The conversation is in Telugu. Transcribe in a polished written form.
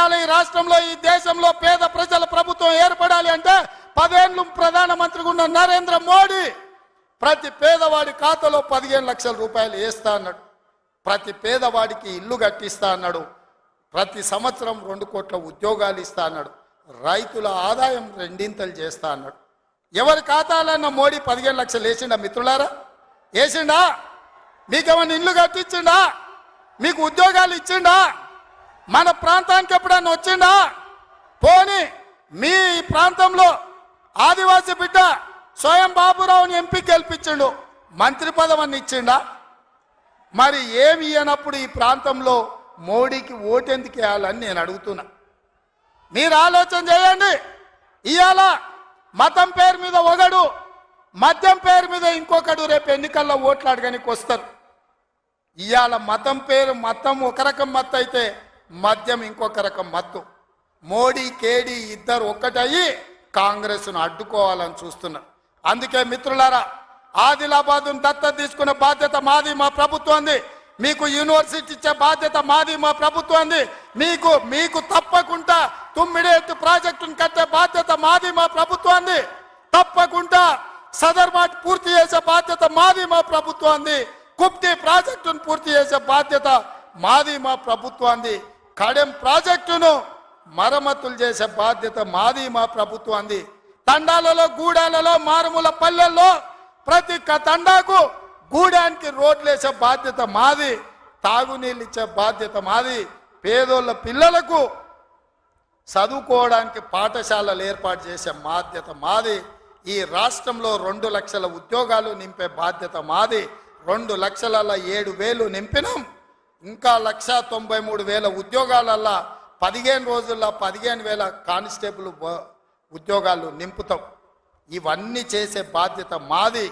ఇవాళ ఈ రాష్ట్రంలో ఈ దేశంలో పేద ప్రజల ప్రభుత్వం ఏర్పడాలి అంటే 10 ఏళ్ళు ప్రధానమంత్రిగా ఉన్న నరేంద్ర మోడీ ప్రతి పేదవాడి ఖాతాలో 15 లక్షల రూపాయలు వేస్తా అన్నాడు. ప్రతి పేదవాడికి ఇల్లు కట్టిస్తా అన్నాడు. ప్రతి సంవత్సరం 2 కోట్ల ఉద్యోగాలు ఇస్తా అన్నాడు. రైతుల ఆదాయం 2 చేస్తా అన్నాడు. ఎవరి ఖాతాలన్న మోడీ 15 లక్షలు వేసిండా మిత్రులారా? వేసిండా? మీకేమన్నా ఇల్లు కట్టించిండా? మీకు ఉద్యోగాలు ఇచ్చిండా? మన ప్రాంతానికి ఎప్పుడన్నా వచ్చిండా? పోనీ మీ ప్రాంతంలో ఆదివాసీ బిడ్డ స్వయం బాబురావుని ఎంపీ గెలిపించిండు, మంత్రి పదవిని ఇచ్చిండా? మరి ఏమి ఇయ్యనప్పుడు ఈ ప్రాంతంలో మోడీకి ఓటెందుకు వేయాలని నేను అడుగుతున్నా. మీరు ఆలోచన చేయండి. ఇవాళ మతం పేరు మీద ఒకడు, మద్యం పేరు మీద ఇంకొకడు రేపు ఎన్నికల్లో ఓట్లు అడగడానికి వస్తారు. ఇవాళ మతం ఒక రకం మత్తు అయితే మద్యం ఇంకొక రకం మత్తు. మోడీ కేడీ ఇద్దరు ఒక్కటయ్యి కాంగ్రెస్ను అడ్డుకోవాలని చూస్తున్నారు. అందుకే మిత్రులారా, ఆదిలాబాద్ను దత్తత తీసుకునే బాధ్యత మాది, మా ప్రభుత్వంది. మీకు యూనివర్సిటీ ఇచ్చే బాధ్యత మాది, మా ప్రభుత్వంది. మీకు తప్పకుండా తుమ్మిడేట్టు ప్రాజెక్టును కట్టే బాధ్యత మాది, మా ప్రభుత్వంది. తప్పకుండా సదర్మాట్ పూర్తి చేసే బాధ్యత మాది, మా ప్రభుత్వంది. కుప్టి ప్రాజెక్టును పూర్తి చేసే బాధ్యత మాది, మా ప్రభుత్వంది. కడెం ప్రాజెక్టును మరమ్మతులు చేసే బాధ్యత మాది, మా ప్రభుత్వంది. తండాలలో, గూడాలలో, మారుమూల పల్లెల్లో ప్రతి తండాకు గూడానికి రోడ్లు వేసే బాధ్యత మాది. తాగునీళ్ళు ఇచ్చే బాధ్యత మాది. పేదోళ్ళ పిల్లలకు చదువుకోవడానికి పాఠశాలలు ఏర్పాటు చేసే బాధ్యత మాది. ఈ రాష్ట్రంలో 2 లక్షల ఉద్యోగాలు నింపే బాధ్యత మాది. 2,07,000 నింపినాం. ఇంకా 1,93,000 ఉద్యోగాలల్లా 15 రోజుల్లో 15,000 కానిస్టేబుల్ ఉద్యోగాలు నింపుతాం. ఇవన్నీ చేసే బాధ్యత మాది.